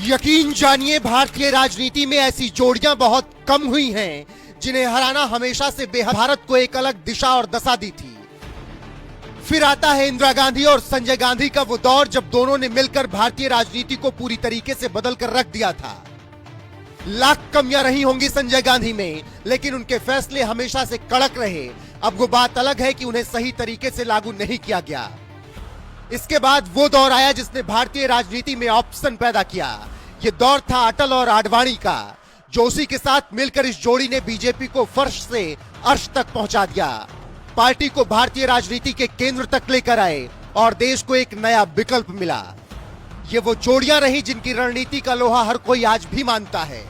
यकीन जानिए, भारतीय राजनीति में ऐसी जोड़ियां बहुत कम हुई हैं जिन्हें हराना हमेशा से भारत को एक अलग दिशा और दशा दी थी। फिर आता है इंदिरा गांधी और संजय गांधी का वो दौर जब दोनों ने मिलकर भारतीय राजनीति को पूरी तरीके से बदल कर रख दिया था। लाख कमियां रही होंगी संजय गांधी में, लेकिन उनके फैसले हमेशा से कड़क रहे। अब वो बात अलग है कि उन्हें सही तरीके से लागू नहीं किया गया। इसके बाद वो दौर आया जिसने भारतीय राजनीति में ऑप्शन पैदा किया। ये दौर था अटल और आडवाणी का। जोशी के साथ मिलकर इस जोड़ी ने बीजेपी को फर्श से अर्श तक पहुंचा दिया, पार्टी को भारतीय राजनीति के केंद्र तक लेकर आए और देश को एक नया विकल्प मिला। ये वो जोड़ियां रही जिनकी रणनीति का लोहा हर कोई आज भी मानता है।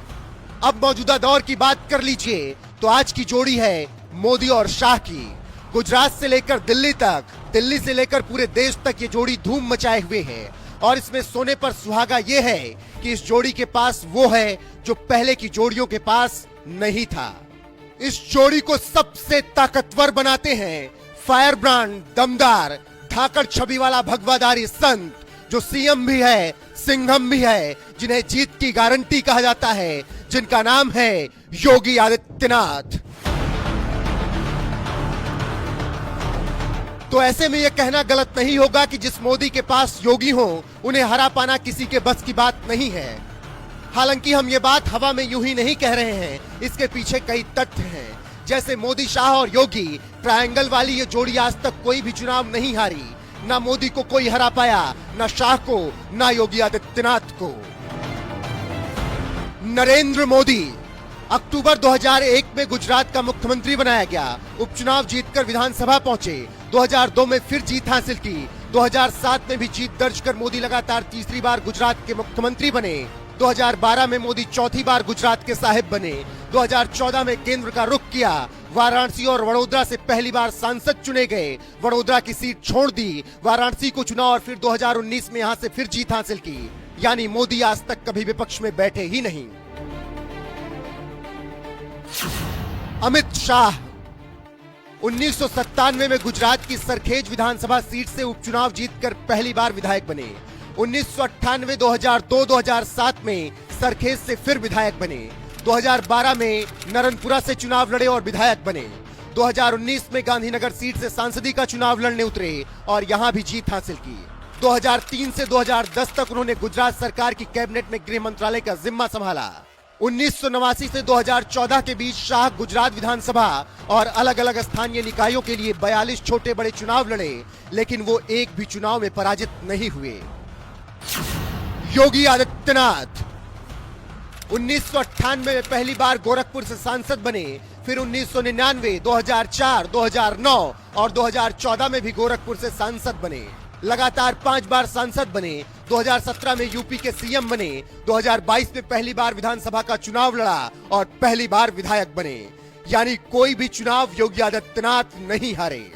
अब मौजूदा दौर की बात कर लीजिए तो आज की जोड़ी है मोदी और शाह की। गुजरात से लेकर दिल्ली तक, दिल्ली से लेकर पूरे देश तक ये जोड़ी धूम मचाए हुए है और इसमें सोने पर सुहागा ये है कि इस जोड़ी के पास वो है जो पहले की जोड़ियों के पास नहीं था। इस जोड़ी को सबसे ताकतवर बनाते हैं फायर ब्रांड, दमदार, धाकड़ छवि वाला भगवादारी संत जो सीएम भी है, सिंघम भी है, जिन्हें जीत की गारंटी कहा जाता है, जिनका नाम है योगी आदित्यनाथ। तो ऐसे में यह कहना गलत नहीं होगा कि जिस मोदी के पास योगी हो उन्हें हरा पाना किसी के बस की बात नहीं है। हालांकि हम ये बात हवा में यूं ही नहीं कह रहे हैं, इसके पीछे कई तथ्य हैं। जैसे मोदी, शाह और योगी ट्रायंगल वाली ये जोड़ी आज तक कोई भी चुनाव नहीं हारी। ना मोदी को कोई हरा पाया, ना शाह को, ना योगी आदित्यनाथ को। नरेंद्र मोदी अक्टूबर 2001 में गुजरात का मुख्यमंत्री बनाया गया। उपचुनाव जीतकर विधानसभा पहुंचे। 2002 में फिर जीत हासिल की। 2007 में भी जीत दर्ज कर मोदी लगातार तीसरी बार गुजरात के मुख्यमंत्री बने। 2012 में मोदी चौथी बार गुजरात के साहिब बने। 2014 में केंद्र का रुख किया। वाराणसी और वडोदरा से पहली बार सांसद चुने गए। वडोदरा की सीट छोड़ दी, वाराणसी को चुना और फिर 2019 में यहां से फिर जीत हासिल की। यानी मोदी आज तक कभी विपक्ष में बैठे ही नहीं। अमित शाह 1997 में गुजरात की सरखेज विधानसभा सीट से उपचुनाव जीतकर पहली बार विधायक बने। 1998, 2002, 2007 में सरखेज से फिर विधायक बने। 2012 में नरनपुरा से चुनाव लड़े और विधायक बने। 2019 में गांधीनगर सीट से सांसदी का चुनाव लड़ने उतरे और यहां भी जीत हासिल की। 2003 से 2010 तक उन्होंने गुजरात सरकार की कैबिनेट में गृह मंत्रालय का जिम्मा संभाला। 1989 से 2014 के बीच शाह गुजरात विधानसभा और अलग अलग स्थानीय निकायों के लिए 42 छोटे बड़े चुनाव लड़े, लेकिन वो एक भी चुनाव में पराजित नहीं हुए। योगी आदित्यनाथ 1998 में पहली बार गोरखपुर से सांसद बने। फिर 1999, 2004, 2009 और 2014 में भी गोरखपुर से सांसद बने। लगातार 5 बार सांसद बने। 2017 में यूपी के सीएम बने। 2022 में पहली बार विधानसभा का चुनाव लड़ा और पहली बार विधायक बने। यानी कोई भी चुनाव योगी आदित्यनाथ नहीं हारे।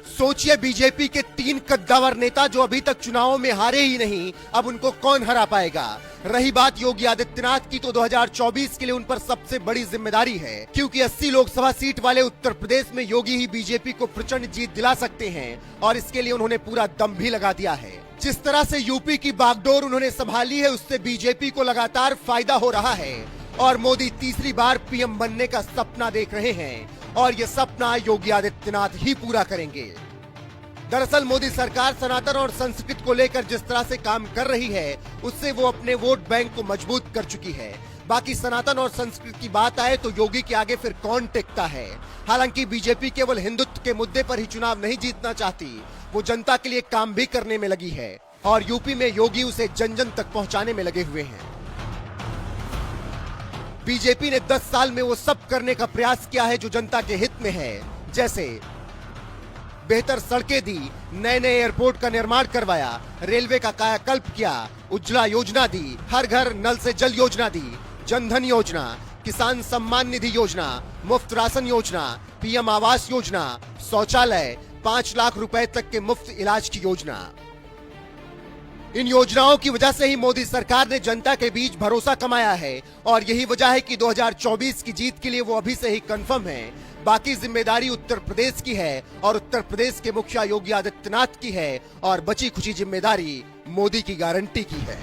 सोचिए, बीजेपी के 3 कद्दावर नेता जो अभी तक चुनावों में हारे ही नहीं, अब उनको कौन हरा पाएगा। रही बात योगी आदित्यनाथ की, तो 2024 के लिए उन पर सबसे बड़ी जिम्मेदारी है, क्योंकि 80 लोकसभा सीट वाले उत्तर प्रदेश में योगी ही बीजेपी को प्रचंड जीत दिला सकते हैं और इसके लिए उन्होंने पूरा दम भी लगा दिया है। जिस तरह से यूपी की बागडोर उन्होंने संभाली है, उससे बीजेपी को लगातार फायदा हो रहा है और मोदी तीसरी बार पीएम बनने का सपना देख रहे हैं और ये सपना योगी आदित्यनाथ ही पूरा करेंगे। दरअसल मोदी सरकार सनातन और संस्कृत को लेकर जिस तरह से काम कर रही है, उससे वो अपने वोट बैंक को मजबूत कर चुकी है। बाकी सनातन और संस्कृत की बात आए तो योगी के आगे फिर कौन टिकता है। हालांकि बीजेपी केवल हिंदुत्व के मुद्दे पर ही चुनाव नहीं जीतना चाहती, वो जनता के लिए काम भी करने में लगी है और यूपी में योगी उसे जन जन तक पहुंचाने में लगे हुए हैं। बीजेपी ने 10 साल में वो सब करने का प्रयास किया है जो जनता के हित में है। जैसे बेहतर सड़कें दी, नए नए एयरपोर्ट का निर्माण करवाया, रेलवे का कायाकल्प किया, उज्ज्वला योजना दी, हर घर नल से जल योजना दी, जनधन योजना, किसान सम्मान निधि योजना, मुफ्त राशन योजना, पीएम आवास योजना, शौचालय, 5 लाख रुपए तक के मुफ्त इलाज की योजना। इन योजनाओं की वजह से ही मोदी सरकार ने जनता के बीच भरोसा कमाया है और यही वजह है कि 2024 की जीत के लिए वो अभी से ही कंफर्म है। बाकी जिम्मेदारी उत्तर प्रदेश की है और उत्तर प्रदेश के मुखिया योगी आदित्यनाथ की है और बची खुची जिम्मेदारी मोदी की गारंटी की है।